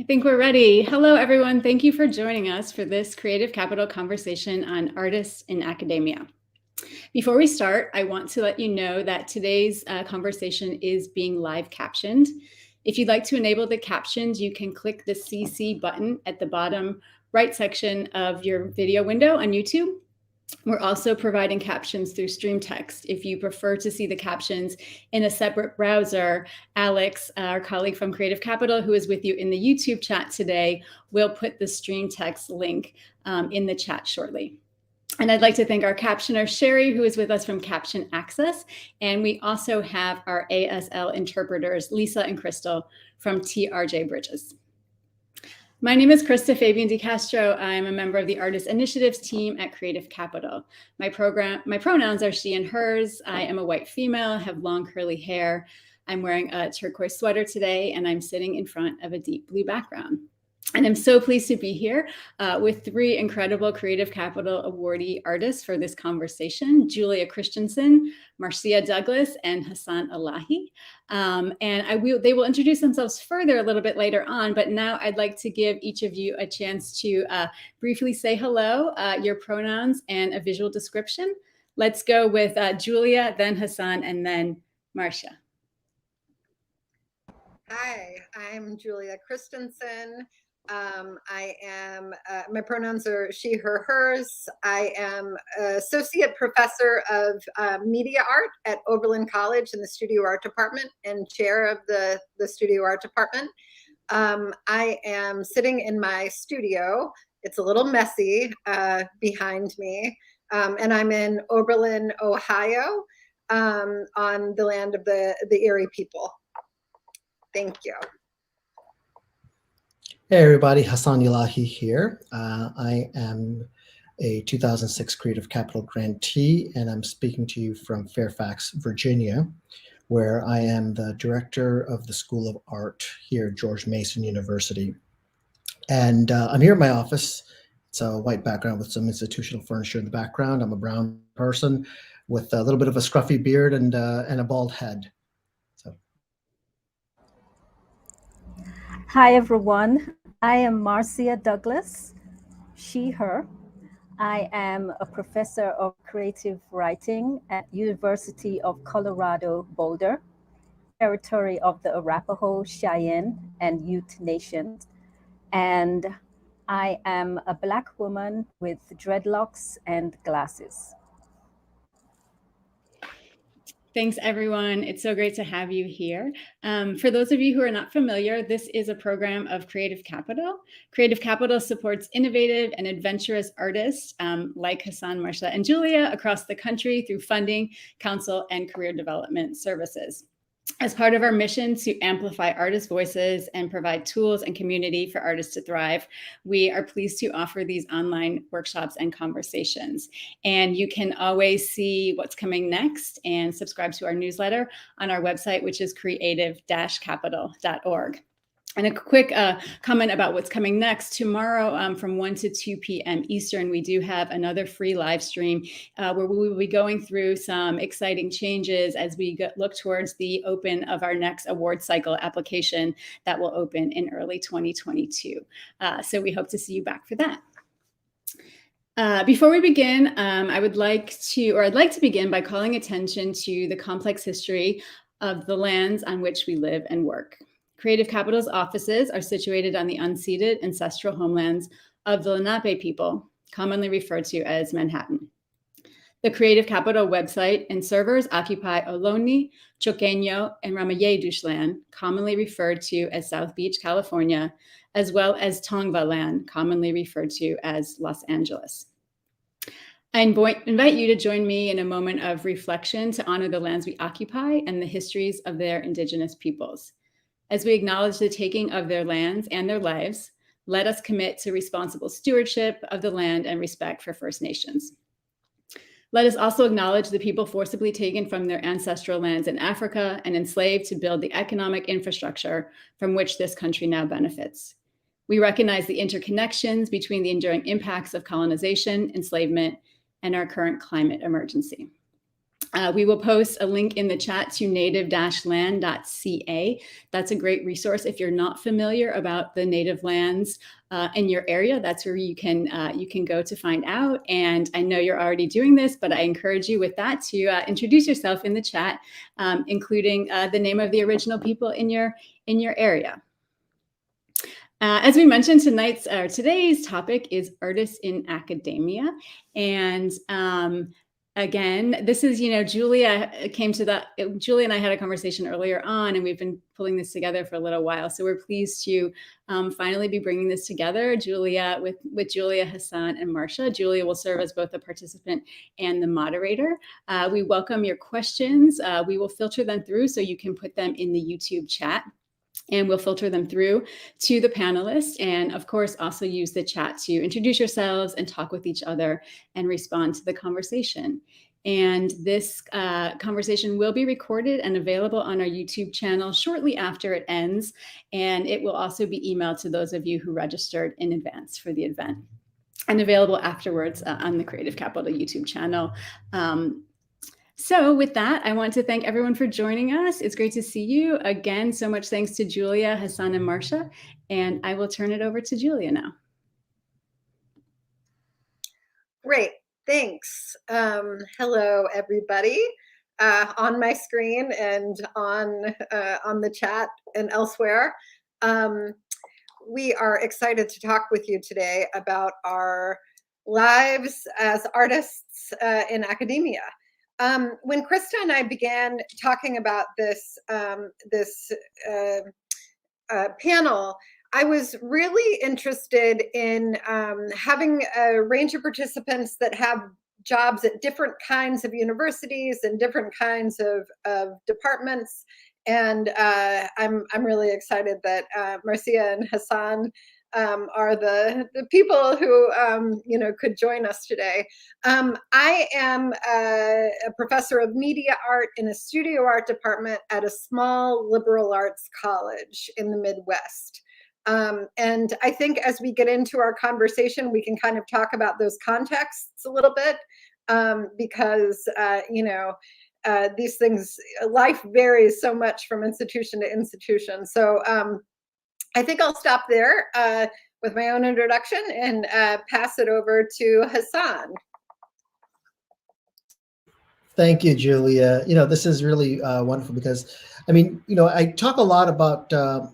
think we're ready. Hello, everyone. Thank you for joining us for this Creative Capital conversation on artists in academia. Before we start, I want to let you know that today's conversation is being live captioned. If you'd like to enable the captions, you can click the CC button at the bottom right section of your video window on YouTube. We're also providing captions through Stream Text. If you prefer to see the captions in a separate browser, Alex, our colleague from Creative Capital, who is with you in the YouTube chat today, will put the Stream Text link in the chat shortly. And I'd like to thank our captioner, Sherry, who is with us from Caption Access. And we also have our ASL interpreters, Lisa and Crystal from TRJ Bridges. My name is Krista Fabian DiCastro. I'm a member of the Artist Initiatives team at Creative Capital. My pronouns are she and hers. I am a white female, have long curly hair. I'm wearing a turquoise sweater today, and I'm sitting in front of a deep blue background. And I'm so pleased to be here with three incredible Creative Capital awardee artists for this conversation: Julia Christensen, Marcia Douglas, and Hasan Elahi. They will introduce themselves further a little bit later on, but now I'd like to give each of you a chance to briefly say hello, your pronouns, and a visual description. Let's go with Julia, then Hasan, and then Marcia. Hi, I'm Julia Christensen. My pronouns are she, her, hers. I am associate professor of media art at Oberlin College in the studio art department and chair of the studio art department. I am sitting in my studio. It's a little messy behind me. And I'm in Oberlin, Ohio, on the land of the Erie people. Thank you. Hey everybody, Hasan Elahi here. I am a 2006 Creative Capital grantee, and I'm speaking to you from Fairfax, Virginia, where I am the director of the School of Art here at George Mason University. And I'm here in my office. It's a white background with some institutional furniture in the background. I'm a brown person with a little bit of a scruffy beard and a bald head. Hi, everyone. I am Marcia Douglas, she, her. I am a professor of creative writing at University of Colorado Boulder, territory of the Arapaho, Cheyenne, and Ute Nations. And I am a Black woman with dreadlocks and glasses. Thanks, everyone. It's so great to have you here. For those of you who are not familiar, this is a program of Creative Capital. Creative Capital supports innovative and adventurous artists like Hasan, Marcia, and Julia across the country through funding, counsel, and career development services. As part of our mission to amplify artists' voices and provide tools and community for artists to thrive, we are pleased to offer these online workshops and conversations. And you can always see what's coming next and subscribe to our newsletter on our website, which is creative-capital.org. And a quick comment about what's coming next. Tomorrow from 1 to 2 p.m. Eastern, we do have another free live stream where we will be going through some exciting changes as we look towards the open of our next award cycle application that will open in early 2022. So we hope to see you back for that. Before we begin, I'd like to begin by calling attention to the complex history of the lands on which we live and work. Creative Capital's offices are situated on the unceded ancestral homelands of the Lenape people, commonly referred to as Manhattan. The Creative Capital website and servers occupy Ohlone, Choqueño, and Ramayé land, commonly referred to as South Beach, California, as well as Tongva land, commonly referred to as Los Angeles. I invite you to join me in a moment of reflection to honor the lands we occupy and the histories of their indigenous peoples. As we acknowledge the taking of their lands and their lives, let us commit to responsible stewardship of the land and respect for First Nations. Let us also acknowledge the people forcibly taken from their ancestral lands in Africa and enslaved to build the economic infrastructure from which this country now benefits. We recognize the interconnections between the enduring impacts of colonization, enslavement, and our current climate emergency. We will post a link in the chat to native-land.ca. That's a great resource if you're not familiar about the native lands in your area. That's where you can go to find out. And I know you're already doing this, but I encourage you with that to introduce yourself in the chat, including the name of the original people in your area. As we mentioned, today's topic is artists in academia. And again, this is, Julia Julia and I had a conversation earlier on, and we've been pulling this together for a little while. So we're pleased to finally be bringing this together, Julia, with Julia, Hasan, and Marcia. Julia will serve as both the participant and the moderator. We welcome your questions. We will filter them through so you can put them in the YouTube chat. And we'll filter them through to the panelists, and of course also use the chat to introduce yourselves and talk with each other and respond to the conversation. And this conversation will be recorded and available on our YouTube channel shortly after it ends. And it will also be emailed to those of you who registered in advance for the event, and available afterwards on the Creative Capital YouTube channel. So with that, I want to thank everyone for joining us. It's great to see you again. So much thanks to Julia, Hasan, and Marcia. And I will turn it over to Julia now. Great, thanks. Hello, everybody. On my screen and on the chat and elsewhere. We are excited to talk with you today about our lives as artists in academia. When Krista and I began talking about this panel, I was really interested in having a range of participants that have jobs at different kinds of universities and different kinds of departments. And I'm really excited that Marcia and Hasan are the people who could join us today. I am a professor of media art in a studio art department at a small liberal arts college in the Midwest. And I think as we get into our conversation, we can kind of talk about those contexts a little bit, because these things, life varies so much from institution to institution. So I think I'll stop there with my own introduction and pass it over to Hasan. Thank you, Julia. This is really wonderful because, I talk a lot about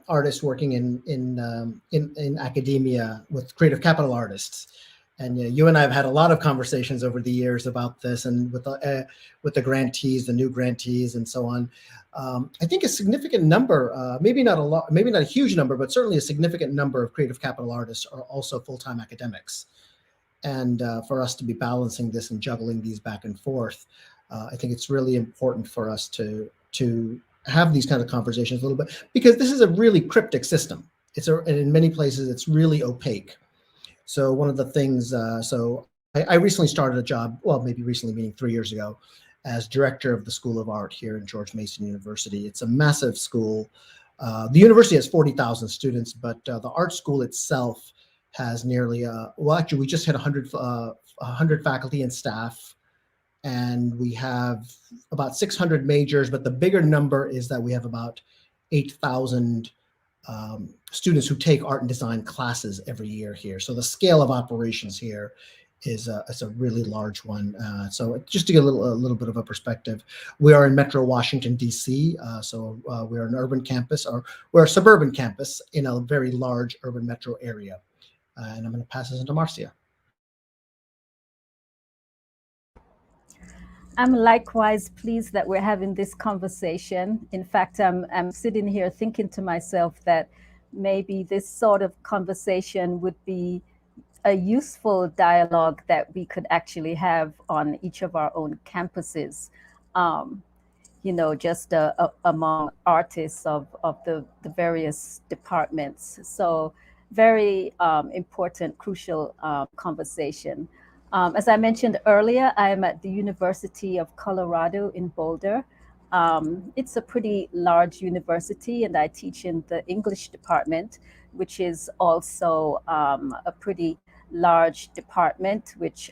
artists working in academia with creative capital artists. And you and I have had a lot of conversations over the years about this, and with the grantees, the new grantees, and so on. I think a significant number, maybe not a huge number, but certainly a significant number of creative capital artists are also full-time academics. And for us to be balancing this and juggling these back and forth, I think it's really important for us to have these kind of conversations a little bit, because this is a really cryptic system. And in many places, it's really opaque. So one of the things, I recently started a job, well, maybe recently, meaning 3 years ago, as director of the School of Art here in George Mason University. It's a massive school. The university has 40,000 students, but the art school itself has nearly, actually, we just hit 100 faculty and staff, and we have about 600 majors, but the bigger number is that we have about 8,000 students who take art and design classes every year here. So the scale of operations here is a really large one. So just to get a little bit of a perspective, we are in Metro Washington, D.C. So we're an urban campus, or we're a suburban campus in a very large urban metro area. And I'm going to pass this on to Marcia. I'm likewise pleased that we're having this conversation. In fact, I'm sitting here thinking to myself that maybe this sort of conversation would be a useful dialogue that we could actually have on each of our own campuses, just among artists of the various departments. So very important, crucial conversation. As I mentioned earlier, I am at the University of Colorado in Boulder. It's a pretty large university, and I teach in the English department, which is also a pretty large department, which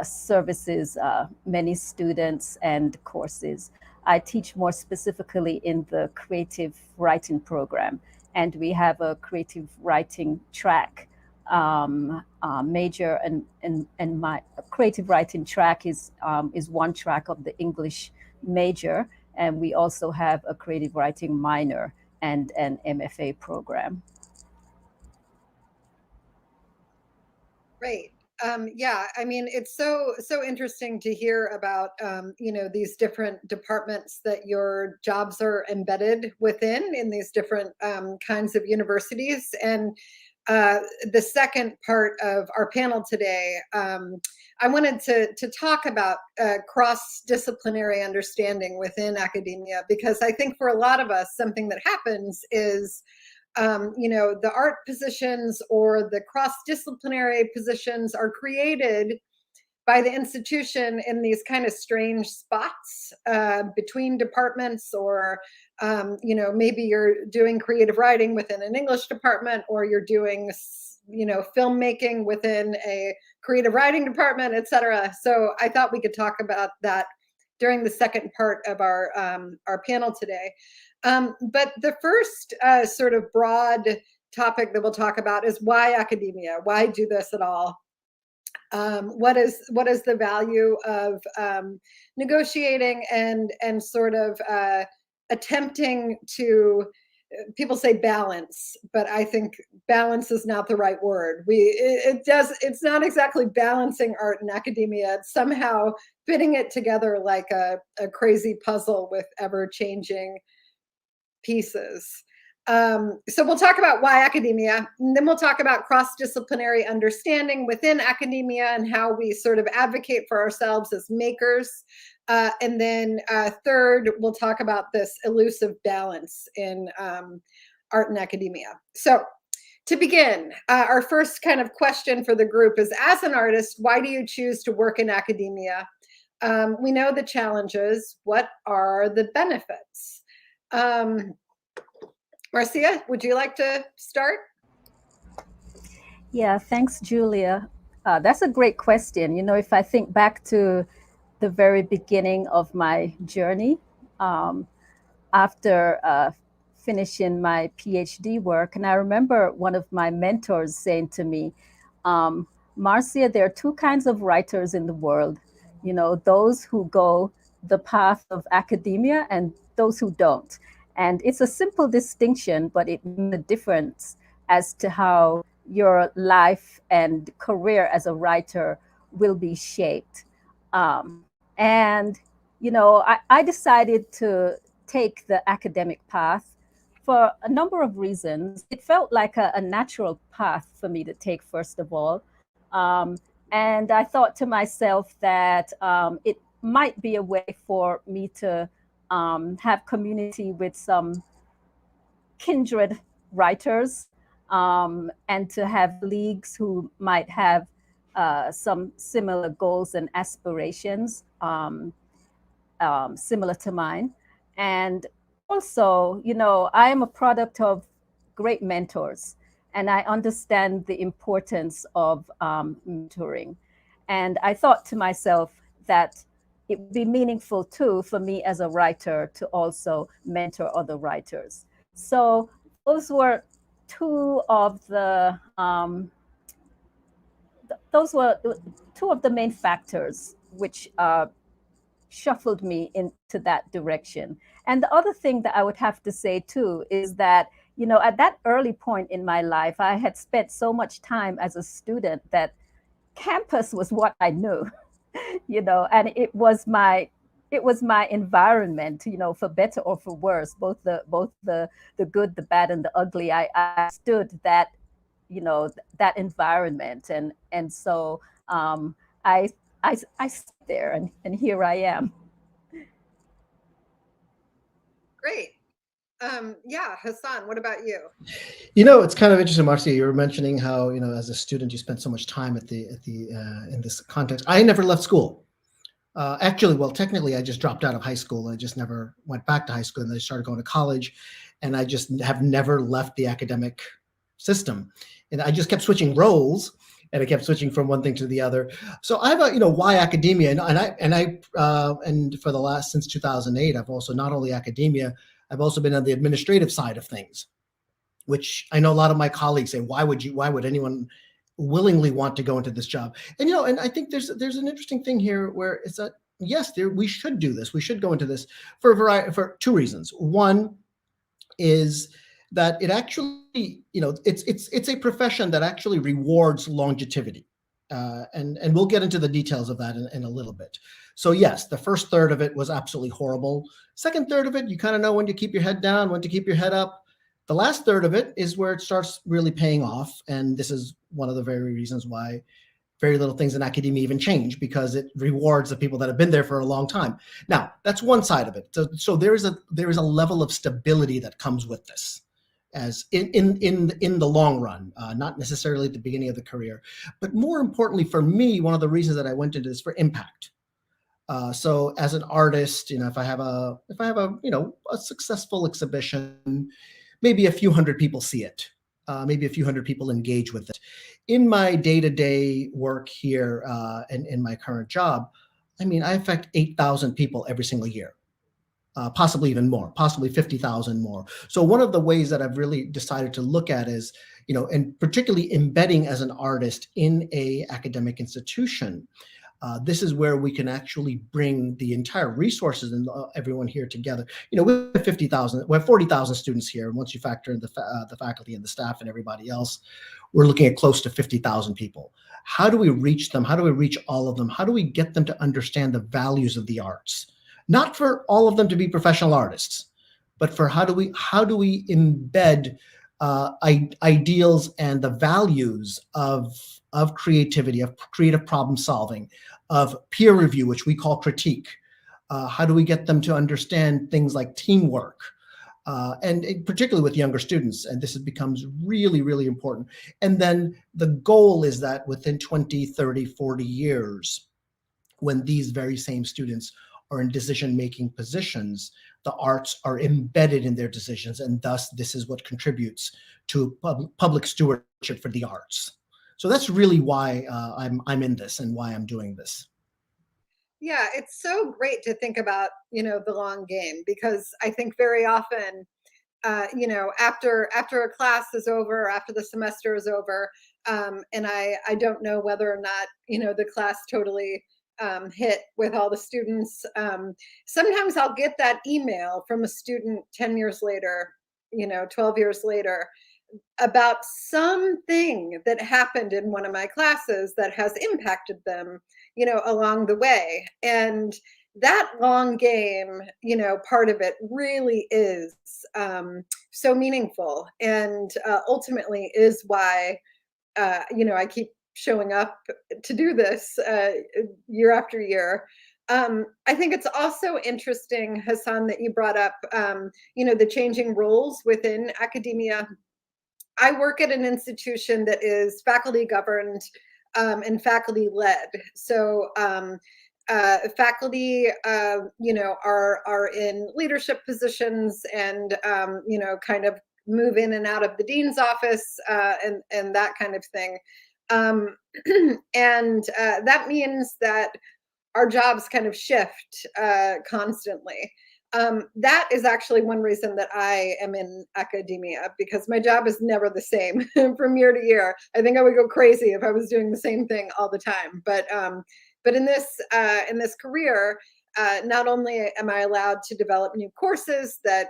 services many students and courses. I teach more specifically in the creative writing program, and we have a creative writing track major, and my creative writing track is one track of the English major, and we also have a creative writing minor and an MFA program. Great. Yeah, I mean, it's so interesting to hear about, you know, these different departments that your jobs are embedded within in these different kinds of universities. And the second part of our panel today, I wanted to talk about cross-disciplinary understanding within academia, because I think for a lot of us, something that happens is you know, the art positions or the cross-disciplinary positions are created by the institution in these kind of strange spots between departments, or you know, maybe you're doing creative writing within an English department, or you're doing, you know, filmmaking within a creative writing department, etc. So I thought we could talk about that during the second part of our panel today. But the first sort of broad topic that we'll talk about is why academia? Why do this at all? What is the value of negotiating and sort of attempting to, people say balance, but I think balance is not the right word. It's not exactly balancing art and academia. It's somehow fitting it together like a crazy puzzle with ever-changing pieces. So we'll talk about why academia, and then we'll talk about cross-disciplinary understanding within academia and how we sort of advocate for ourselves as makers. And then third, we'll talk about this elusive balance in art and academia. So to begin, our first kind of question for the group is, as an artist, why do you choose to work in academia? We know the challenges. What are the benefits? Marcia, would you like to start? Yeah, thanks, Julia. That's a great question. You know, if I think back to the very beginning of my journey, after finishing my PhD work, and I remember one of my mentors saying to me, Marcia, there are two kinds of writers in the world. You know, those who go the path of academia and those who don't. And it's a simple distinction, but it makes a difference as to how your life and career as a writer will be shaped. And, you know, I decided to take the academic path for a number of reasons. It felt like a natural path for me to take, first of all. And I thought to myself that it might be a way for me to have community with some kindred writers, and to have leagues who might have some similar goals and aspirations similar to mine. And also, you know, I am a product of great mentors, and I understand the importance of mentoring. And I thought to myself that it would be meaningful too for me as a writer to also mentor other writers. So those were two of the main factors which shuffled me into that direction. And the other thing that I would have to say too is that, you know, at that early point in my life, I had spent so much time as a student that campus was what I knew, you know, and it was my environment, you know, for better or for worse, both the good, the bad, and the ugly. I stood that, you know, that environment, and so I sit there, and here I am. Great. Yeah, Hasan, what about you? You know, it's kind of interesting, Marcia. You were mentioning how, you know, as a student, you spent so much time in this context. I never left school. Actually, well, technically, I just dropped out of high school. I just never went back to high school, and then I started going to college, and I just have never left the academic system. And I just kept switching roles. and I kept switching from one thing to the other. So I have a, why academia, and for the last, since 2008, I've also not only academia, I've also been on the administrative side of things, which I know a lot of my colleagues say, why would anyone willingly want to go into this job? And, and I think there's an interesting thing here where it's that, yes, we should do this. We should go into this for two reasons. One is that it actually, it's a profession that actually rewards longevity. And we'll get into the details of that in a little bit. So yes, the first third of it was absolutely horrible. Second third of it, you kind of know when to keep your head down, when to keep your head up. The last third of it is where it starts really paying off. And this is one of the very reasons why very little things in academia even change, because it rewards the people that have been there for a long time. Now, that's one side of it. So there is a level of stability that comes with this, as in the long run, not necessarily at the beginning of the career, but more importantly for me, one of the reasons that I went into this for impact. So as an artist, if I have a successful exhibition, maybe a few hundred people see it. Maybe a few hundred people engage with it. In my day-to-day work here and in my current job, I affect 8,000 people every single year, possibly even more, possibly 50,000 more. So one of the ways that I've really decided to look at is, and particularly embedding as an artist in a academic institution, this is where we can actually bring the entire resources and everyone here together. We have 50,000, we have 40,000 students here. And once you factor in the faculty and the staff and everybody else, we're looking at close to 50,000 people. How do we reach them? How do we reach all of them? How do we get them to understand the values of the arts? Not for all of them to be professional artists, but for how do we embed ideals and the values of creativity, of creative problem solving, of peer review, which we call critique. How do we get them to understand things like teamwork? And particularly with younger students, and this becomes really, really important. And then the goal is that within 20, 30, 40 years, when these very same students are in decision-making positions, the arts are embedded in their decisions, and thus this is what contributes to public stewardship for the arts. So that's really why I'm in this and why I'm doing this. Yeah, it's so great to think about, the long game, because I think very often, after a class is over, after the semester is over, and I don't know whether or not, the class totally hit with all the students. Sometimes I'll get that email from a student 10 years later, 12 years later, about something that happened in one of my classes that has impacted them, along the way. And that long game, part of it really is so meaningful, and ultimately is why, I keep showing up to do this year after year. I think it's also interesting, Hasan, that you brought up, the changing roles within academia. I work at an institution that is faculty governed and faculty led. So faculty, are in leadership positions and, kind of move in and out of the dean's office and that kind of thing. And that means that our jobs kind of shift constantly. That is actually one reason that I am in academia, because my job is never the same from year to year. I think I would go crazy if I was doing the same thing all the time. But in this career, not only am I allowed to develop new courses that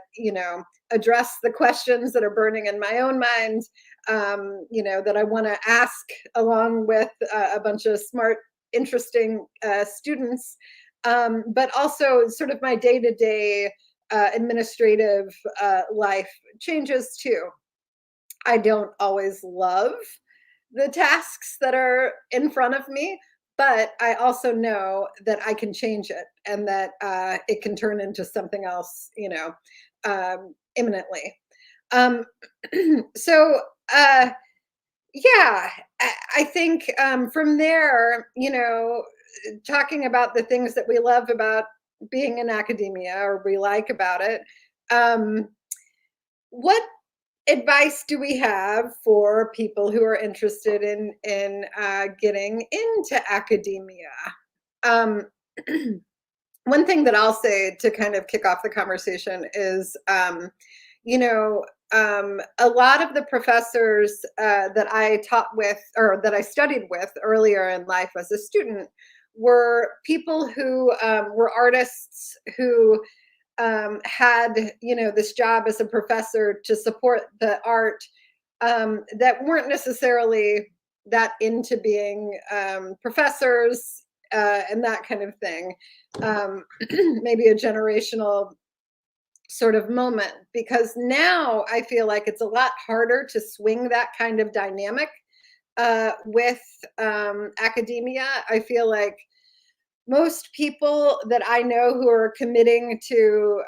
address the questions that are burning in my own mind, that I want to ask along with a bunch of smart, interesting students. But also sort of my day-to-day administrative life changes too. I don't always love the tasks that are in front of me, but I also know that I can change it, and that it can turn into something else, imminently. So yeah, I think from there, talking about the things that we love about being in academia, or we like about it, what advice do we have for people who are interested in getting into academia? One thing that I'll say to kind of kick off the conversation is, you know, a lot of the professors that I taught with, or that I studied with earlier in life as a student, were people who were artists who had, you know, this job as a professor to support the art, that weren't necessarily that into being professors and that kind of thing. Maybe a generational sort of moment, because now I feel like it's a lot harder to swing that kind of dynamic with academia. I feel like most people that I know who are committing to,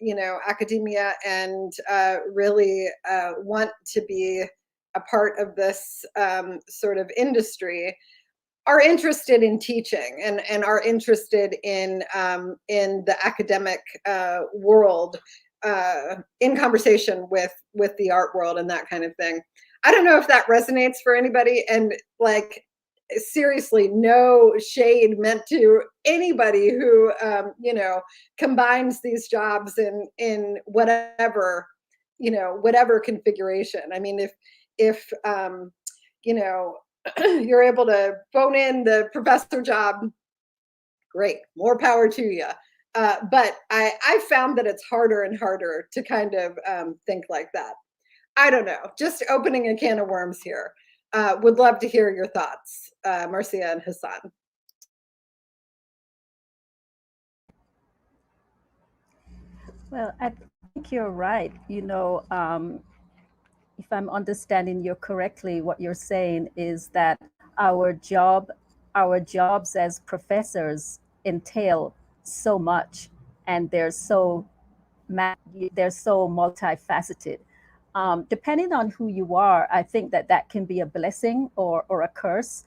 you know, academia and really want to be a part of this sort of industry are interested in teaching and are interested in the academic world, in conversation with the art world and that kind of thing. I don't know if that resonates for anybody, and like, seriously, no shade meant to anybody who you know, combines these jobs in whatever, you know, whatever configuration. I mean, if you know, you're able to phone in the professor job, great, more power to you. But I found that it's harder and harder to kind of think like that. I don't know, just opening a can of worms here. Would love to hear your thoughts, Marcia and Hasan. Well, I think you're right. You know, if I'm understanding you correctly, what you're saying is that our jobs as professors entail so much, and they're so multifaceted. Depending on who you are, I think that can be a blessing or a curse.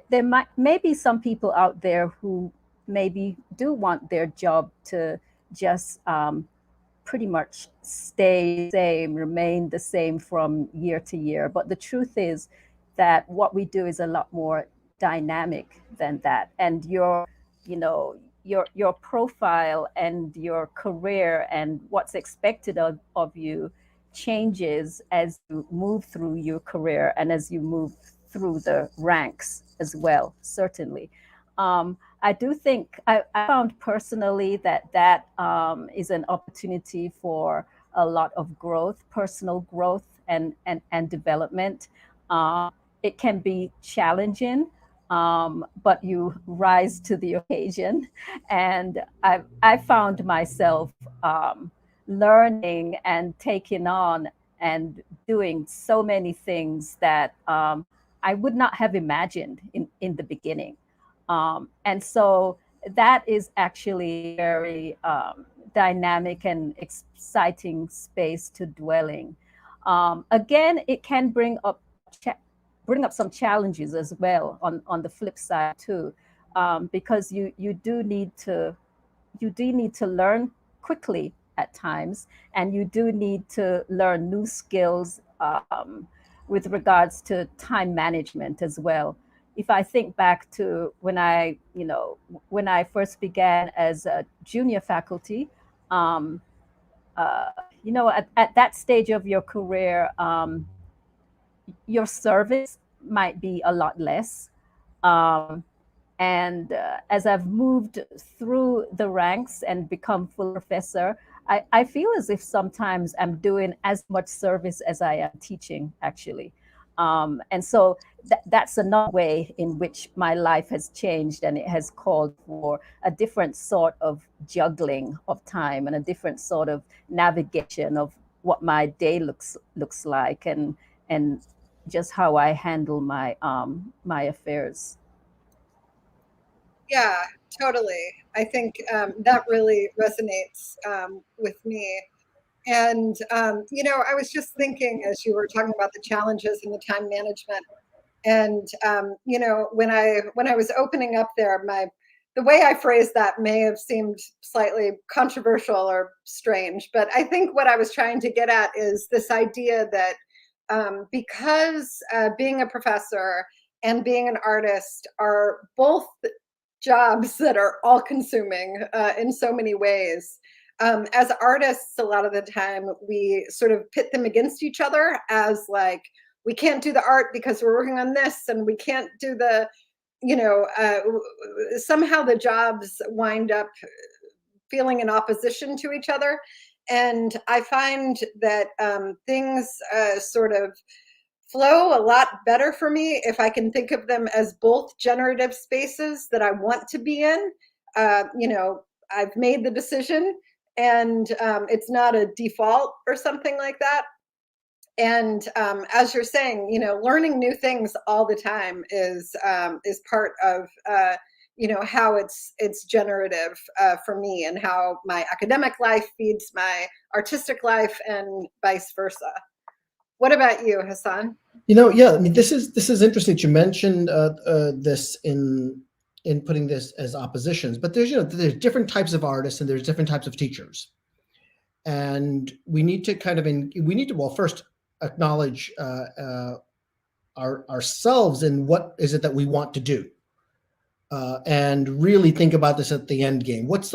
There may be some people out there who maybe do want their job to just pretty much stay the same, remain the same from year to year. But the truth is that what we do is a lot more dynamic than that. And you know, your profile and your career and what's expected of you changes as you move through your career and as you move through the ranks as well, certainly. I do think I found personally that is an opportunity for a lot of growth, personal growth and development. It can be challenging, but you rise to the occasion. And I found myself learning and taking on and doing so many things that I would not have imagined in the beginning. And so that is actually very dynamic and exciting space to dwelling. Again, it can bring up some challenges as well on the flip side too, because you do need to learn quickly at times, and you do need to learn new skills with regards to time management as well. If I think back to when I first began as a junior faculty, um, you know, at that stage of your career, your service might be a lot less. Um, and as I've moved through the ranks and become full professor, I feel as if sometimes I'm doing as much service as I am teaching, actually. And so that's another way in which my life has changed, and it has called for a different sort of juggling of time and a different sort of navigation of what my day looks like, and just how I handle my affairs. Yeah, totally. I think that really resonates with me. And you know, I was just thinking as you were talking about the challenges and the time management, and you know, when I was opening up there, the way I phrased that may have seemed slightly controversial or strange, but I think what I was trying to get at is this idea that because being a professor and being an artist are both jobs that are all consuming in so many ways. As artists, a lot of the time we sort of pit them against each other as like, we can't do the art because we're working on this, and we can't do the, somehow the jobs wind up feeling in opposition to each other. And I find that things sort of flow a lot better for me if I can think of them as both generative spaces that I want to be in. I've made the decision, and it's not a default or something like that. And as you're saying, learning new things all the time is part of how it's generative for me, and how my academic life feeds my artistic life, and vice versa. What about you, Hasan? Yeah, I mean, this is interesting that you mentioned this in putting this as oppositions, but there's different types of artists and there's different types of teachers, and we need to well, first acknowledge ourselves and what is it that we want to do, and really think about this at the end game. What's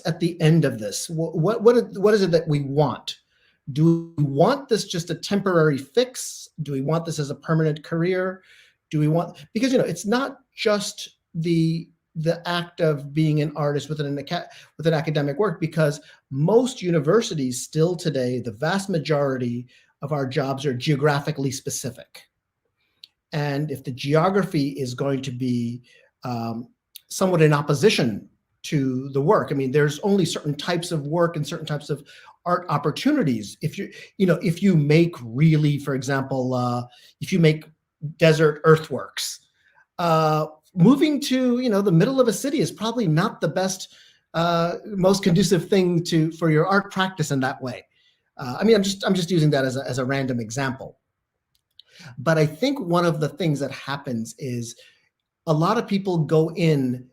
at the end of this? What is it that we want? Do we want this just a temporary fix? Do we want this as a permanent career? Because it's not just the act of being an artist with an academic work, because most universities still today, the vast majority of our jobs are geographically specific. And if the geography is going to be somewhat in opposition to the work, I mean, there's only certain types of work and certain types of art opportunities. If you make really, for example, if you make desert earthworks, moving to the middle of a city is probably not the best, most conducive thing for your art practice in that way. I mean, I'm just using that as a random example. But I think one of the things that happens is a lot of people go in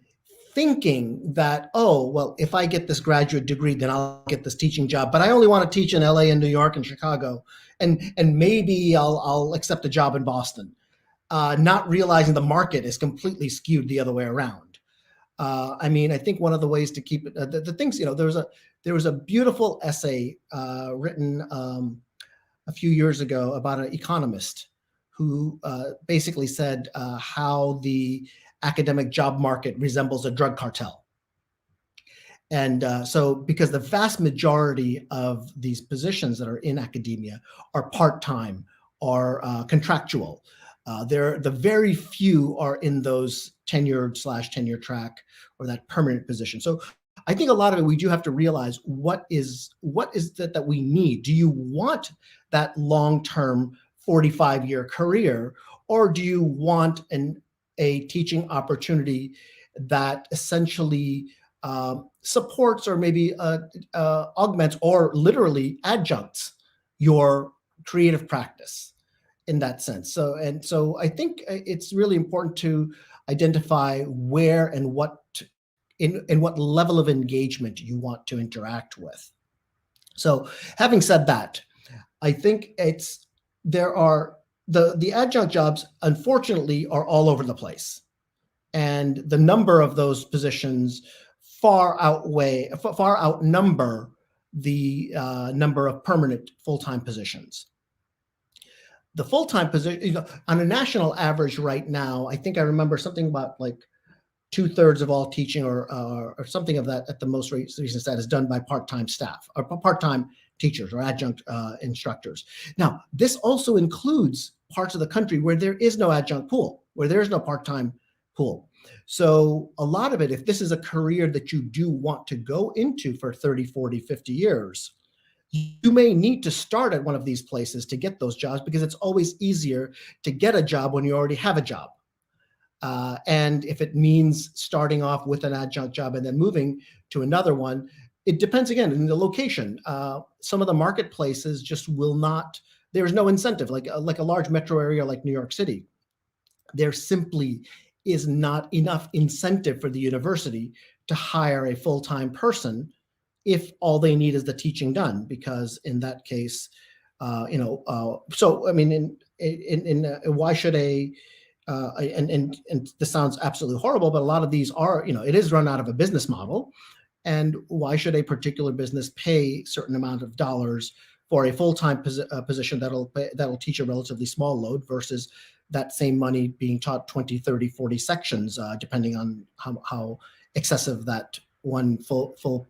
thinking that, oh, well, if I get this graduate degree, then I'll get this teaching job, but I only want to teach in LA and New York and Chicago, and maybe I'll accept a job in Boston, not realizing the market is completely skewed the other way around. I mean, I think one of the ways to keep it, the things, there was a beautiful essay written a few years ago about an economist who basically said how the academic job market resembles a drug cartel. And so because the vast majority of these positions that are in academia are part-time or contractual, the very few are in those tenured/tenure track or that permanent position. So I think a lot of it, we do have to realize what is that we need. Do you want that long-term 45-year career, or do you want a teaching opportunity that essentially supports or maybe augments or literally adjuncts your creative practice in that sense? So I think it's really important to identify where and what in what level of engagement you want to interact with. So having said that, I think the adjunct jobs, unfortunately, are all over the place. And the number of those positions far outnumber the number of permanent full-time positions. The full-time position, on a national average right now, I think I remember something about like 2/3 of all teaching or something of that at the most recent stat is done by part-time staff or part-time teachers or adjunct instructors. Now, this also includes parts of the country where there is no adjunct pool, where there is no part-time pool. So a lot of it, if this is a career that you do want to go into for 30, 40, 50 years, you may need to start at one of these places to get those jobs, because it's always easier to get a job when you already have a job. And if it means starting off with an adjunct job and then moving to another one, it depends again in the location. Some of the marketplaces just will not, there's no incentive, like a large metro area like New York City. There simply is not enough incentive for the university to hire a full-time person if all they need is the teaching done, because in that case, so I mean, why should and this sounds absolutely horrible, but a lot of these are, it is run out of a business model. And why should a particular business pay a certain amount of dollars for a full-time position that'll teach a relatively small load versus that same money being taught 20, 30, 40 sections, depending on how excessive that one full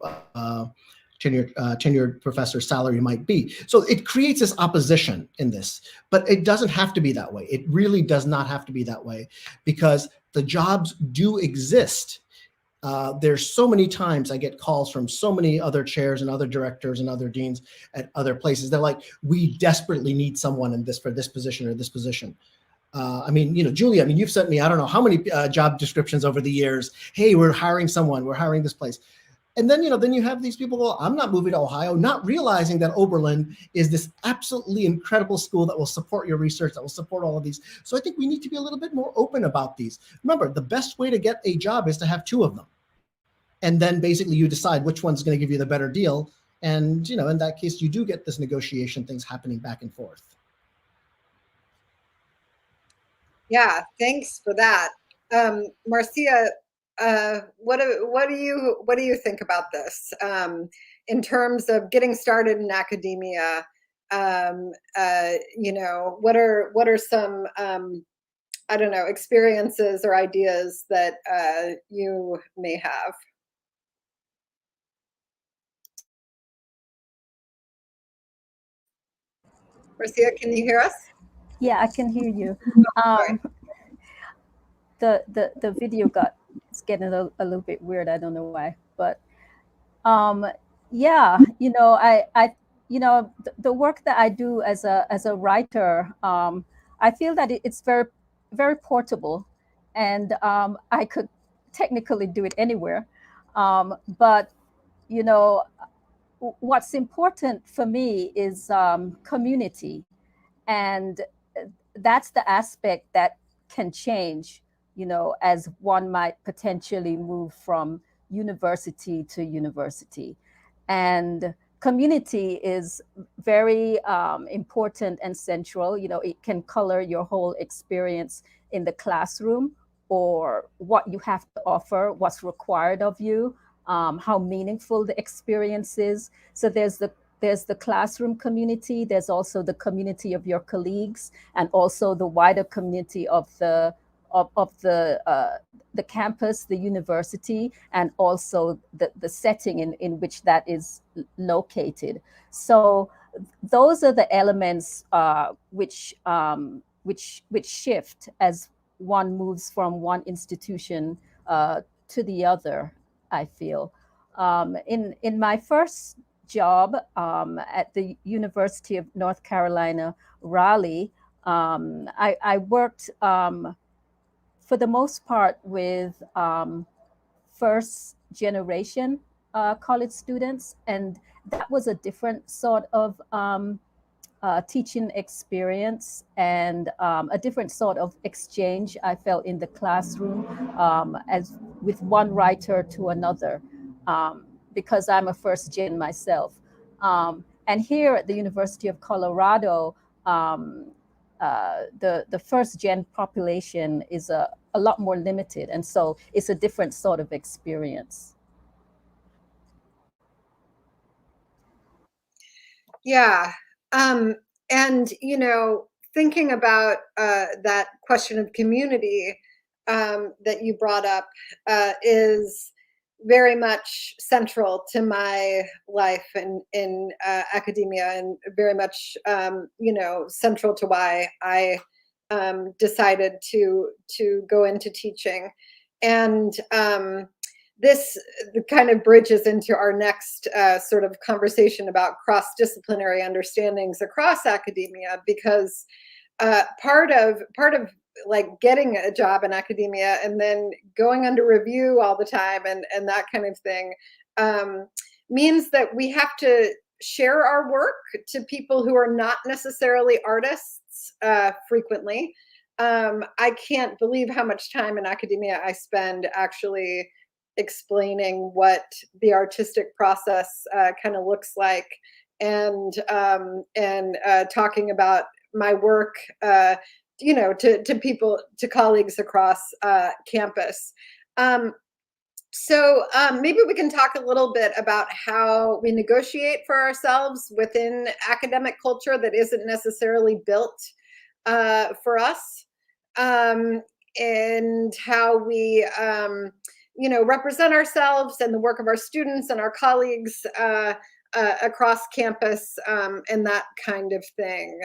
tenured professor's salary might be. So it creates this opposition in this, but it doesn't have to be that way. It really does not have to be that way, because the jobs do exist. There's so many times I get calls from so many other chairs and other directors and other deans at other places. They're like, we desperately need someone for this position or this position. I mean, Julia, you've sent me, I don't know how many job descriptions over the years. Hey, we're hiring someone, we're hiring this place. And then, then you have these people go, I'm not moving to Ohio, not realizing that Oberlin is this absolutely incredible school that will support your research, that will support all of these. So I think we need to be a little bit more open about these. Remember, the best way to get a job is to have two of them. And then basically you decide which one's going to give you the better deal. And, in that case, you do get this negotiation things happening back and forth. Yeah, thanks for that. Marcia, what do you think about this in terms of getting started in academia? What are some I don't know, experiences or ideas that you may have? Marcia, can you hear us? Yeah, I can hear you. The video it's getting a little bit weird. I don't know why, but yeah, the work that I do as a writer, I feel that it's very, very portable, and I could technically do it anywhere. But what's important for me is community, and that's the aspect that can change, as one might potentially move from university to university. And community is very important and central. It can color your whole experience in the classroom, or what you have to offer, what's required of you, how meaningful the experience is. So there's the classroom community. There's also the community of your colleagues, and also the wider community of the campus, the university, and also the setting in which that is located. So those are the elements which shift as one moves from one institution to the other, I feel. In my first job at the University of North Carolina, Raleigh, I worked for the most part with first generation college students, and that was a different sort of teaching experience, and a different sort of exchange I felt in the classroom, as with one writer to another, because I'm a first gen myself. And here at the University of Colorado, the first gen population is a lot more limited, and so it's a different sort of experience. Yeah. And, thinking about that question of community that you brought up is very much central to my life in academia, and very much, central to why I decided to go into teaching. And this kind of bridges into our next sort of conversation about cross-disciplinary understandings across academia, because part of like getting a job in academia and then going under review all the time and that kind of thing means that we have to share our work to people who are not necessarily artists frequently. I can't believe how much time in academia I spend actually explaining what the artistic process kind of looks like, and talking about my work, to people, to colleagues across campus. Maybe we can talk a little bit about how we negotiate for ourselves within academic culture that isn't necessarily built for us, and how we, represent ourselves and the work of our students and our colleagues across campus, and that kind of thing.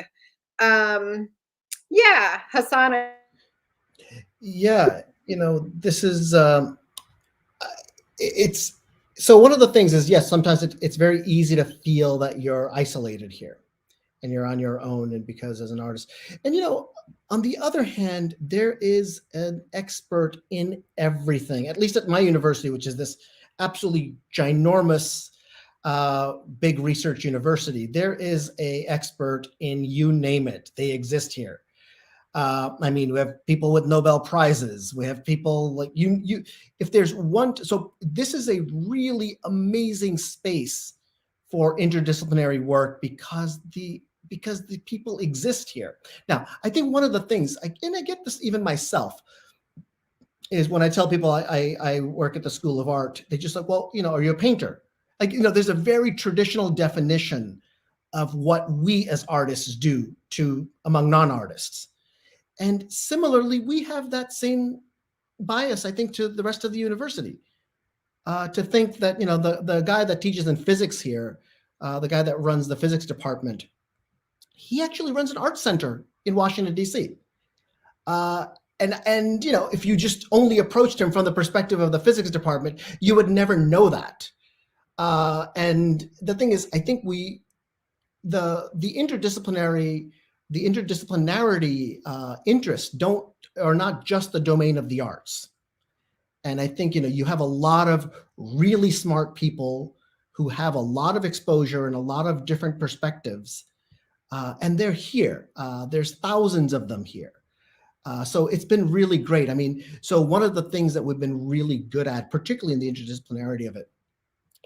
Yeah, Hasan. Yeah, this is it's so one of the things is, yes, sometimes it's very easy to feel that you're isolated here and you're on your own, and because as an artist, and on the other hand, there is an expert in everything, at least at my university, which is this absolutely ginormous big research university. There is a expert in you name it. They exist here. I mean, we have people with Nobel Prizes. We have people like you. If there's one, so this is a really amazing space for interdisciplinary work because the people exist here. Now, I think one of the things, and I get this even myself, is when I tell people I work at the School of Art, they just like, well, are you a painter? Like, there's a very traditional definition of what we as artists do among non-artists. And similarly, we have that same bias, I think, to the rest of the university, to think that, the guy that teaches in physics here, the guy that runs the physics department, he actually runs an art center in Washington, D.C. And if you just only approached him from the perspective of the physics department, you would never know that. And the thing is, I think the interdisciplinarity interests are not just the domain of the arts. And I think, you have a lot of really smart people who have a lot of exposure and a lot of different perspectives. And they're here. There's thousands of them here. So it's been really great. I mean, so one of the things that we've been really good at, particularly in the interdisciplinarity of it,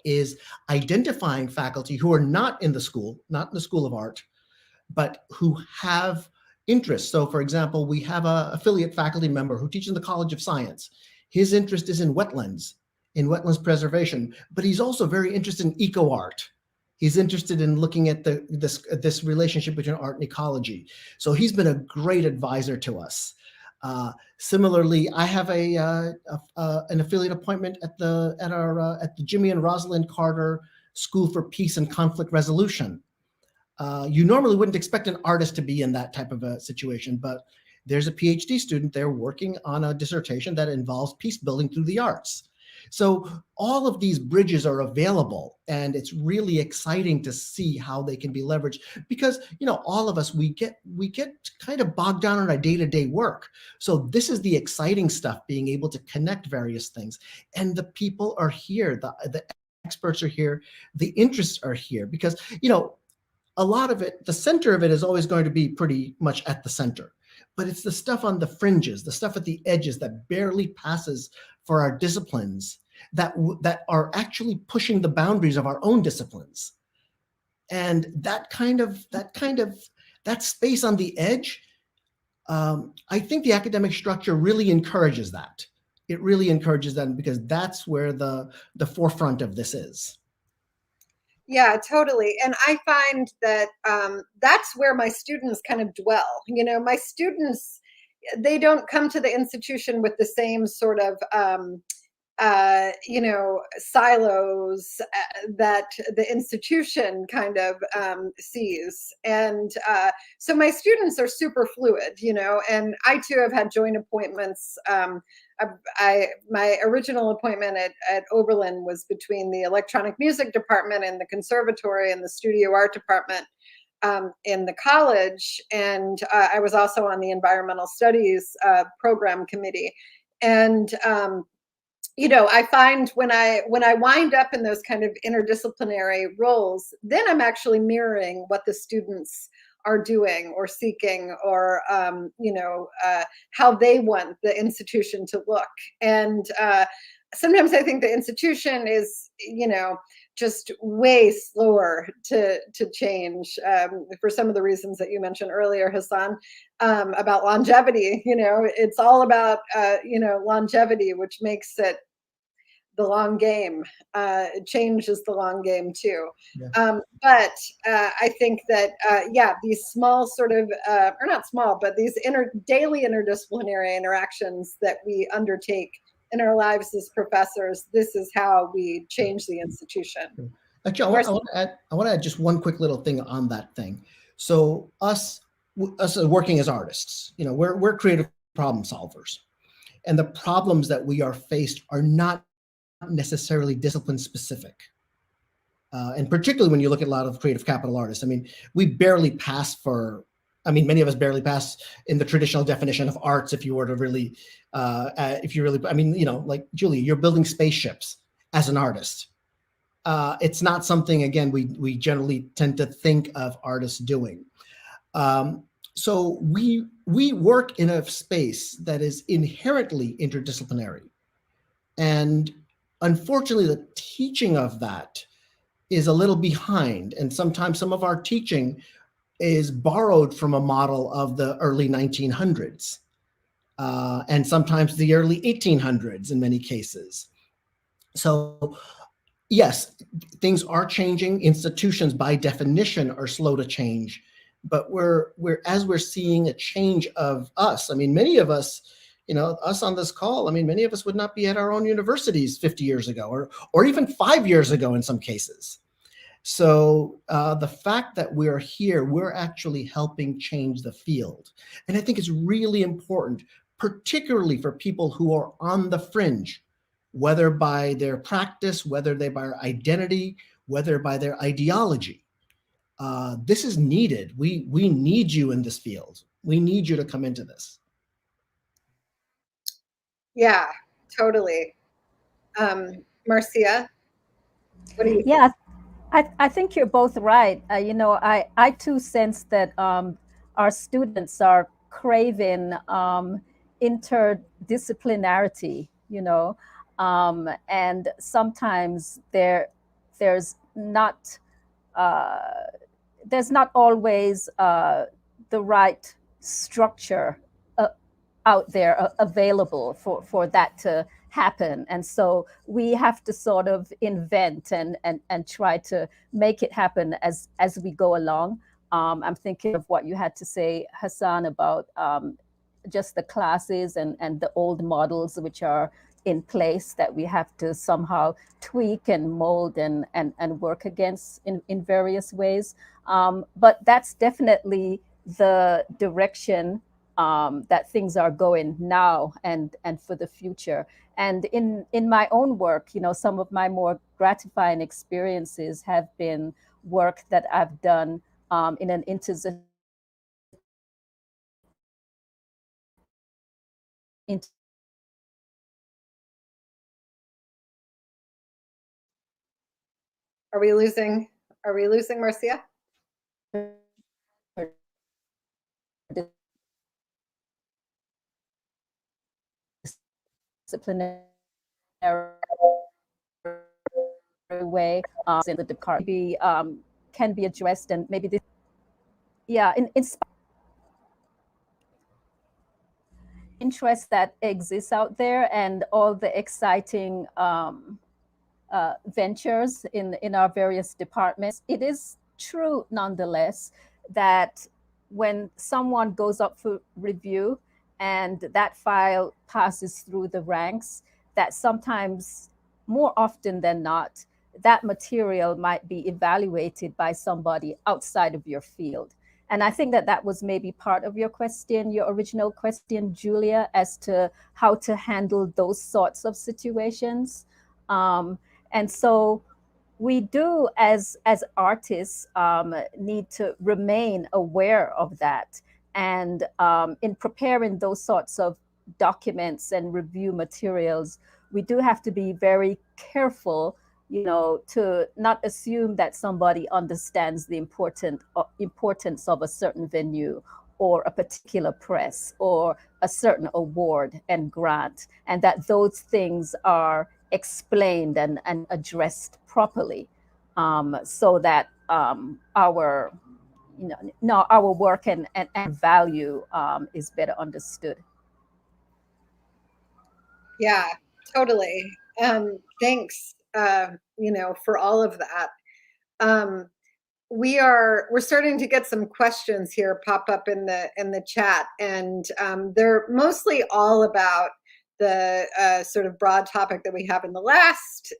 is identifying faculty who are not in the School of Art, but who have interests. So for example, we have an affiliate faculty member who teaches in the College of Science. His interest is in wetlands preservation, but he's also very interested in eco-art. He's interested in looking at this relationship between art and ecology. So he's been a great advisor to us. Similarly, I have an affiliate appointment at the Jimmy and Rosalind Carter School for Peace and Conflict Resolution. You normally wouldn't expect an artist to be in that type of a situation, but there's a PhD student there working on a dissertation that involves peace building through the arts. So all of these bridges are available, and it's really exciting to see how they can be leveraged, because all of us, we get kind of bogged down in our day-to-day work. So this is the exciting stuff, being able to connect various things, and the people are here, the experts are here, the interests are here, because a lot of it, the center of it is always going to be pretty much at the center, but it's the stuff on the fringes, the stuff at the edges that barely passes for our disciplines, that are actually pushing the boundaries of our own disciplines. And that space on the edge, I think the academic structure really encourages that. It really encourages that, because that's where the forefront of this is. Yeah, totally. And I find that that's where my students kind of dwell. My students, they don't come to the institution with the same sort of, silos that the institution kind of sees. And so my students are super fluid, and I too have had joint appointments. My original appointment at Oberlin was between the electronic music department and the conservatory and the studio art department in the college. And I was also on the environmental studies program committee. And I find when I wind up in those kind of interdisciplinary roles, then I'm actually mirroring what the students are doing or seeking, or how they want the institution to look. And sometimes I think the institution is, just way slower to change, for some of the reasons that you mentioned earlier, Hasan, about longevity. It's all about longevity, which makes it the long game. Change is the long game too. Yeah. But I think that, these small sort of, or not small, but these daily interdisciplinary interactions that we undertake in our lives as professors, this is how we change the institution. Actually, I want to add just one quick little thing on that thing. So us working as artists, we're creative problem solvers, and the problems that we are faced are not necessarily discipline specific. And particularly when you look at a lot of creative capital artists, we barely pass for, many of us barely pass in the traditional definition of arts. If you were to really, like Julia, you're building spaceships as an artist. It's not something, again, we generally tend to think of artists doing. So we work in a space that is inherently interdisciplinary. And unfortunately, the teaching of that is a little behind. And sometimes some of our teaching is borrowed from a model of the early 1900s, and sometimes the early 1800s in many cases. So yes, things are changing. Institutions by definition are slow to change, but as we're seeing a change of us, many of us, us on this call, many of us would not be at our own universities 50 years ago, or even 5 years ago in some cases. So the fact that we're here, we're actually helping change the field. And I think it's really important, particularly for people who are on the fringe, whether by their practice, whether they by their identity, whether by their ideology. This is needed. We need you in this field. We need you to come into this. Yeah, totally. Marcia, what do you think? Yeah, I think you're both right. I too sense that our students are craving interdisciplinarity, and sometimes there's not always the right structure out there available for that to happen. And so we have to sort of invent and try to make it happen as we go along. I'm thinking of what you had to say, Hasan, about just the classes and the old models which are in place that we have to somehow tweak and mold and work against in various ways. But that's definitely the direction that things are going now and for the future. And in my own work, some of my more gratifying experiences have been work that I've done in an interdisciplinary Are we losing Marcia? Disciplinary way in the department can be addressed, and maybe this, in interest that exists out there and all the exciting ventures in our various departments. It is true nonetheless that when someone goes up for review and that file passes through the ranks, that sometimes, more often than not, that material might be evaluated by somebody outside of your field. And I think that was maybe part of your question, your original question, Julia, as to how to handle those sorts of situations. And so we do, as artists, need to remain aware of that. And in preparing those sorts of documents and review materials, we do have to be very careful to not assume that somebody understands the importance of a certain venue or a particular press or a certain award and grant, and that those things are explained and addressed properly, so that our our work and value is better understood. Yeah, totally. Thanks, for all of that. We're starting to get some questions here pop up in the chat, and they're mostly all about the sort of broad topic that we have in the last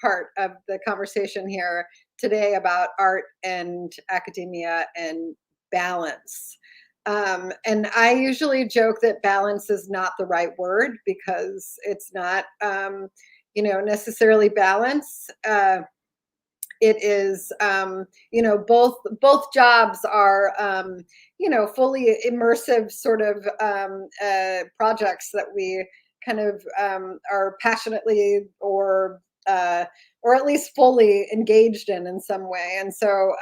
part of the conversation here today about art and academia and balance. And I usually joke that balance is not the right word because it's not, necessarily balance. It is, both jobs are, fully immersive sort of projects that we kind of are passionately or at least fully engaged in some way. And so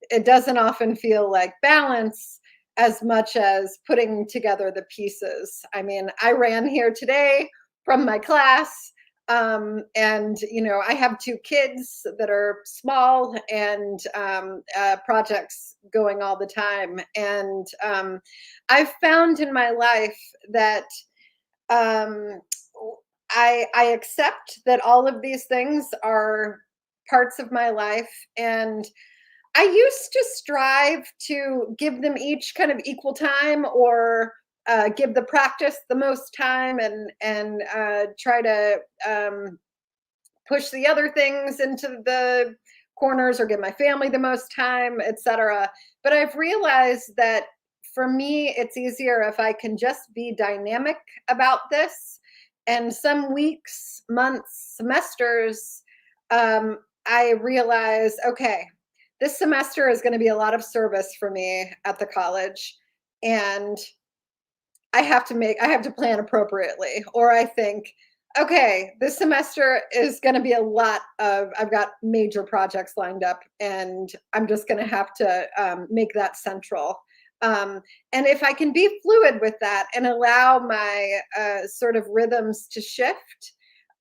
it doesn't often feel like balance as much as putting together the pieces. I mean, I ran here today from my class. And, I have 2 kids that are small and projects going all the time. And I've found in my life that I accept that all of these things are parts of my life. And I used to strive to give them each kind of equal time, or give the practice the most time, and try to push the other things into the corners, or give my family the most time, etc. But I've realized that for me, it's easier if I can just be dynamic about this. And some weeks, months, semesters, I realize, okay, this semester is going to be a lot of service for me at the college, and I have to plan appropriately. Or I think, okay, this semester is going to be a lot of, I've got major projects lined up, and I'm just going to have to make that central. And if I can be fluid with that and allow my sort of rhythms to shift,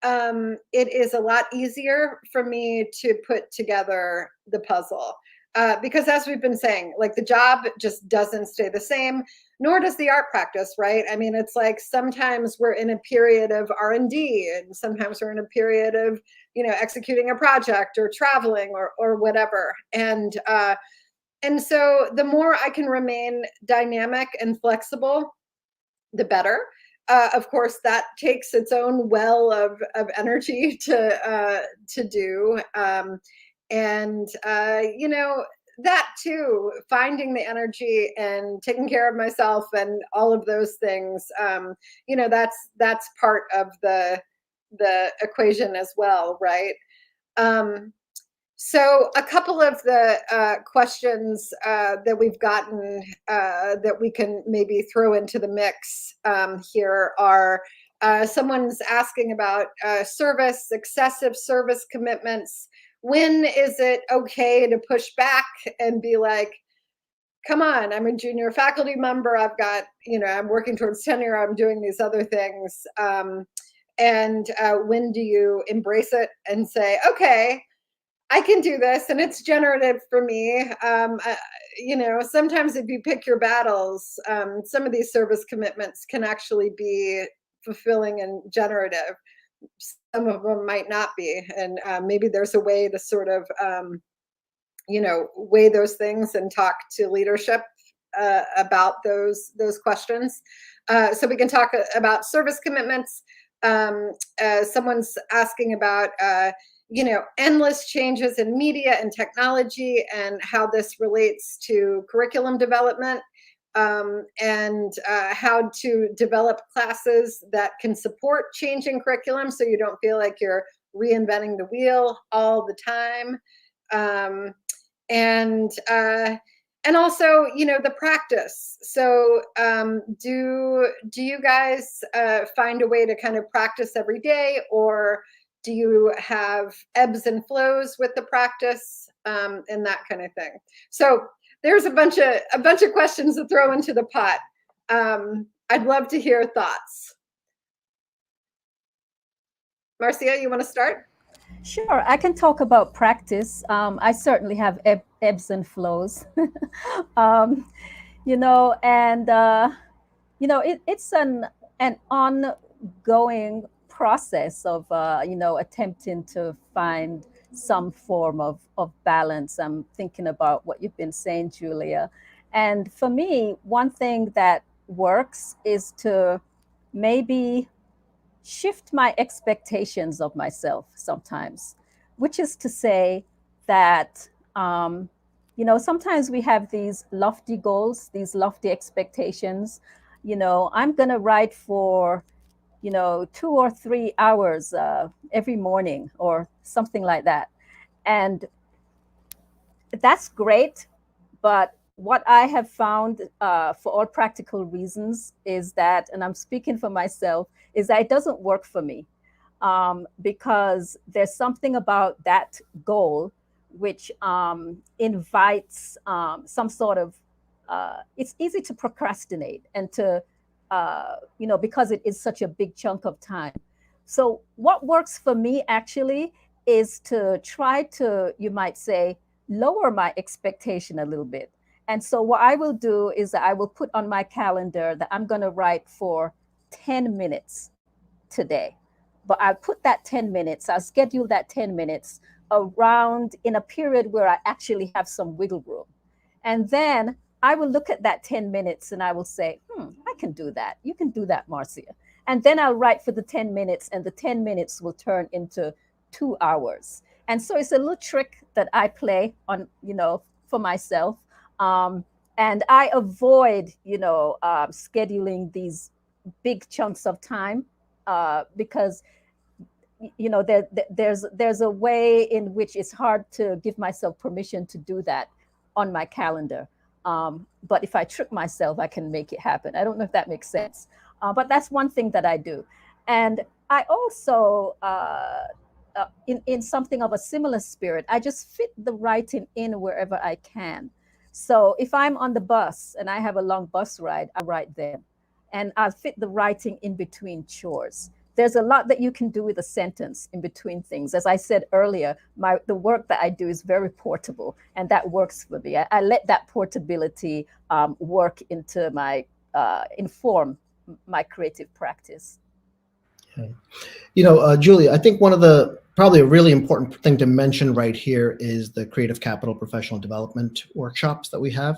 it is a lot easier for me to put together the puzzle. Because as we've been saying, like, the job just doesn't stay the same, nor does the art practice, right? I mean, it's like sometimes we're in a period of R&D, and sometimes we're in a period of, executing a project or traveling or whatever. And so the more I can remain dynamic and flexible, the better. Of course, that takes its own well of energy to do. And that too, finding the energy and taking care of myself and all of those things, that's part of the equation as well, right? So a couple of the questions that we've gotten that we can maybe throw into the mix here are, someone's asking about service, excessive service commitments. When is it okay to push back and be like, come on, I'm a junior faculty member, I've got, I'm working towards tenure, I'm doing these other things. And when do you embrace it and say, okay, I can do this, and it's generative for me. Sometimes if you pick your battles, some of these service commitments can actually be fulfilling and generative. Some of them might not be, and maybe there's a way to sort of, weigh those things and talk to leadership about those questions. So we can talk about service commitments. Someone's asking about, endless changes in media and technology and how this relates to curriculum development, and how to develop classes that can support changing curriculum so you don't feel like you're reinventing the wheel all the time. And also, the practice. So do you guys find a way to kind of practice every day, or Do you have ebbs and flows with the practice, and that kind of thing? So there's a bunch of questions to throw into the pot. I'd love to hear thoughts. Marcia, you want to start? Sure, I can talk about practice. I certainly have ebbs and flows, you know, and you know, it's an ongoing process of you know, attempting to find some form of balance. I'm thinking about what you've been saying, Julia, and for me, one thing that works is to maybe shift my expectations of myself sometimes, which is to say that, you know, sometimes we have these lofty goals, these lofty expectations. You know, I'm going to write for, you know, 2 or 3 hours every morning or something like that. And that's great. But what I have found for all practical reasons is that, and I'm speaking for myself, is that it doesn't work for me because there's something about that goal which invites some sort of, it's easy to procrastinate and to, you know, because it is such a big chunk of time. So what works for me actually is to try to, you might say, lower my expectation a little bit. And so what I will do is that I will put on my calendar that I'm going to write for 10 minutes today. But I'll put that 10 minutes, I'll schedule that 10 minutes around in a period where I actually have some wiggle room. And then I will look at that 10 minutes and I will say, I can do that. You can do that, Marcia. And then I'll write for the 10 minutes and the 10 minutes will turn into 2 hours. And so it's a little trick that I play on, you know, for myself. And I avoid, you know, scheduling these big chunks of time because, you know, there's a way in which it's hard to give myself permission to do that on my calendar. But if I trick myself, I can make it happen. I don't know if that makes sense. But that's one thing that I do. And I also, in something of a similar spirit, I just fit the writing in wherever I can. So if I'm on the bus and I have a long bus ride, I write there. And I'll fit the writing in between chores. There's a lot that you can do with a sentence in between things. As I said earlier, the work that I do is very portable, and that works for me. I let that portability work into my, inform my creative practice. Okay. You know, Julia, I think one of the, probably a really important thing to mention right here is the Creative Capital Professional Development workshops that we have.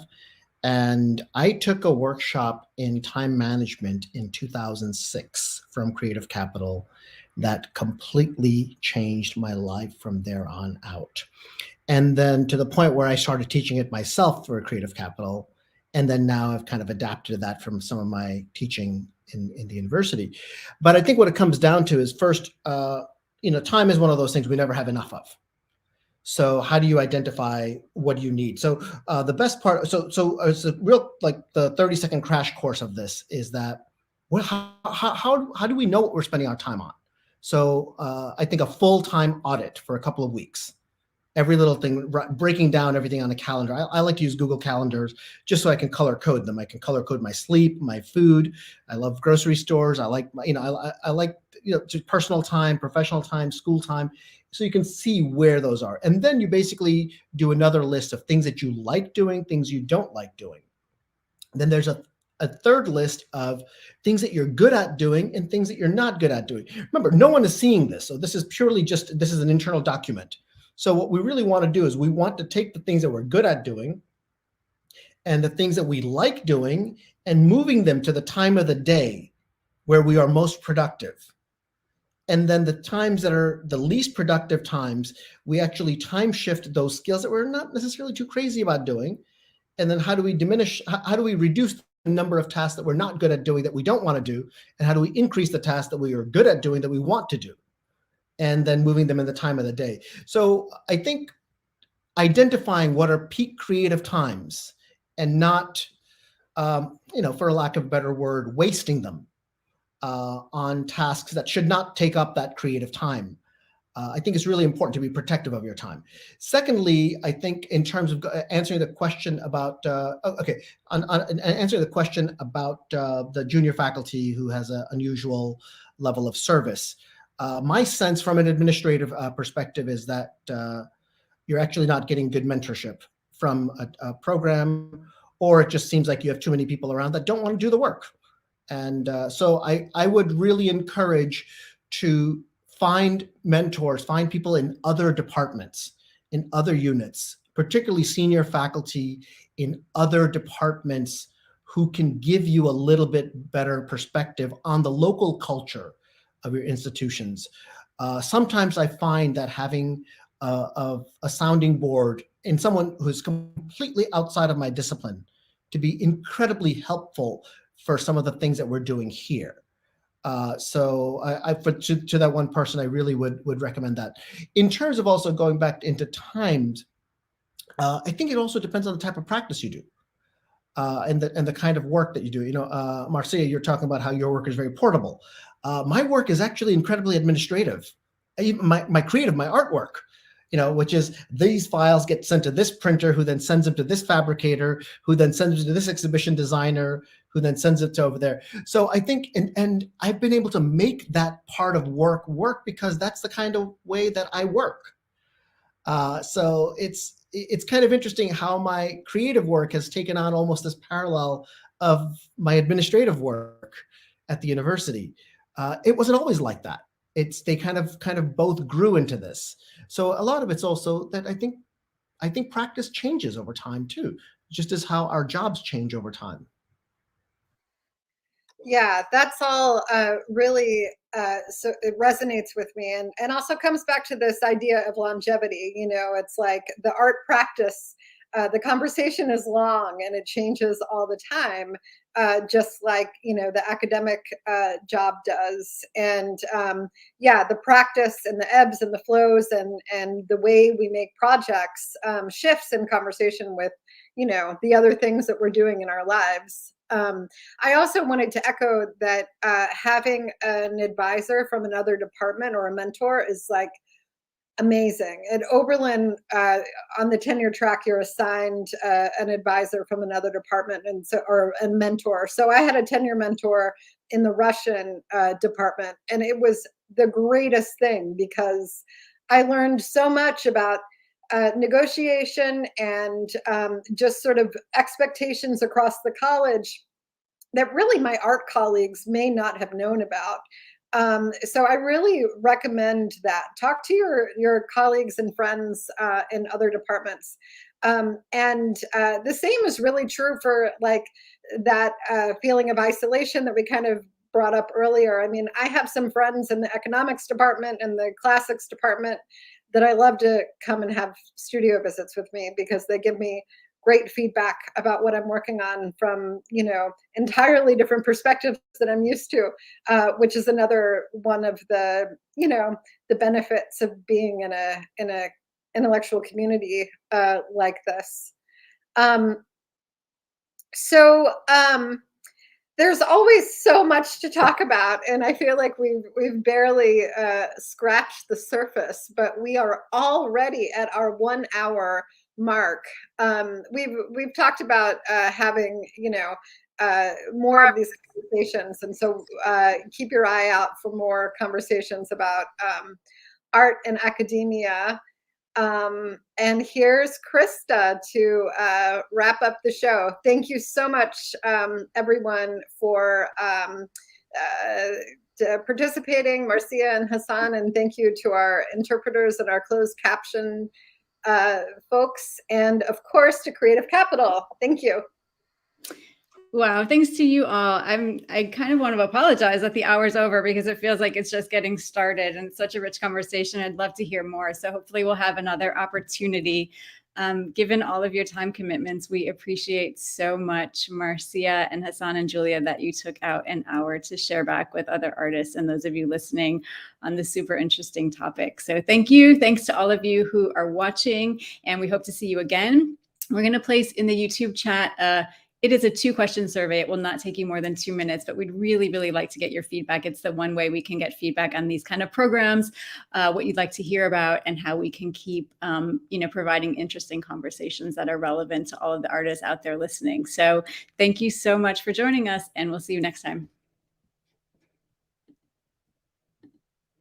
And I took a workshop in time management in 2006 from Creative Capital that completely changed my life from there on out. And then to the point where I started teaching it myself for Creative Capital. And then now I've kind of adapted to that from some of my teaching in the university. But I think what it comes down to is first, you know, time is one of those things we never have enough of. So how do you identify what do you need? So the best part, so it's a real, like the 30-second crash course of this is that, well, how do we know what we're spending our time on? So I think a full-time audit for a couple of weeks, every little thing, breaking down everything on a calendar. I like to use Google Calendars just so I can color code them. I can color code my sleep, my food. I love grocery stores. I like, you know, I like, you know, just personal time, professional time, school time. So you can see where those are. And then you basically do another list of things that you like doing, things you don't like doing. Then there's a third list of things that you're good at doing and things that you're not good at doing. Remember, no one is seeing this. So this is purely just, this is an internal document. So what we really want to do is we want to take the things that we're good at doing and the things that we like doing and moving them to the time of the day where we are most productive. And then the times that are the least productive times, we actually time shift those skills that we're not necessarily too crazy about doing. And then how do we diminish, how do we reduce the number of tasks that we're not good at doing that we don't want to do? And how do we increase the tasks that we are good at doing that we want to do? And then moving them in the time of the day. So I think identifying what are peak creative times and not, you know, for a lack of a better word, wasting them on tasks that should not take up that creative time I think it's really important to be protective of your time. Secondly, I think in terms of answering the question about, answering the question about the junior faculty who has an unusual level of service, my sense from an administrative perspective is that you're actually not getting good mentorship from a program, or it just seems like you have too many people around that don't want to do the work. And so I would really encourage to find mentors, find people in other departments, in other units, particularly senior faculty in other departments who can give you a little bit better perspective on the local culture of your institutions. Sometimes I find that having a sounding board in someone who's completely outside of my discipline to be incredibly helpful for some of the things that we're doing here. So to that one person, I really would recommend that. In terms of also going back into times, I think it also depends on the type of practice you do and the kind of work that you do. You know, Marcia, you're talking about how your work is very portable. My work is actually incredibly administrative. My creative, my artwork, you know, which is these files get sent to this printer, who then sends them to this fabricator, who then sends them to this exhibition designer, who then sends it to over there. So I think, and I've been able to make that part of work because that's the kind of way that I work. So it's kind of interesting how my creative work has taken on almost this parallel of my administrative work at the university. It wasn't always like that. They kind of both grew into this. So a lot of it's also that I think practice changes over time too, just as how our jobs change over time. Yeah, that's all really, so it resonates with me, and also comes back to this idea of longevity. You know, it's like the art practice, the conversation is long and it changes all the time, just like, you know, the academic job does. And yeah, the practice and the ebbs and the flows and the way we make projects shifts in conversation with, you know, the other things that we're doing in our lives. I also wanted to echo that having an advisor from another department or a mentor is like amazing. At Oberlin, on the tenure track, you're assigned an advisor from another department, and so, or a mentor. So I had a tenure mentor in the Russian department, and it was the greatest thing because I learned so much about negotiation and just sort of expectations across the college that really my art colleagues may not have known about. So I really recommend that. Talk to your colleagues and friends in other departments. And the same is really true for like that feeling of isolation that we kind of brought up earlier. I mean, I have some friends in the economics department and the classics department that I love to come and have studio visits with me because they give me great feedback about what I'm working on from, you know, entirely different perspectives that I'm used to, which is another one of the, you know, the benefits of being in a intellectual community like this. There's always so much to talk about, and I feel like we've barely scratched the surface, but we are already at our 1 hour mark. We've talked about having, you know, more of these conversations, and so keep your eye out for more conversations about art and academia. And here's Krista to wrap up the show. Thank you so much, everyone, for participating, Marcia and Hasan, and thank you to our interpreters and our closed caption folks, and of course to Creative Capital. Thank you. Wow, thanks to you all. I kind of want to apologize that the hour's over because it feels like it's just getting started and it's such a rich conversation. I'd love to hear more. So hopefully we'll have another opportunity. Given all of your time commitments, we appreciate so much, Marcia and Hasan and Julia, that you took out an hour to share back with other artists and those of you listening on this super interesting topic. So thank you. Thanks to all of you who are watching, and we hope to see you again. We're going to place in the YouTube chat It is a 2-question survey. It will not take you more than 2 minutes, but we'd really, really like to get your feedback. It's the one way we can get feedback on these kind of programs, what you'd like to hear about, and how we can keep, providing interesting conversations that are relevant to all of the artists out there listening. So thank you so much for joining us, and we'll see you next time.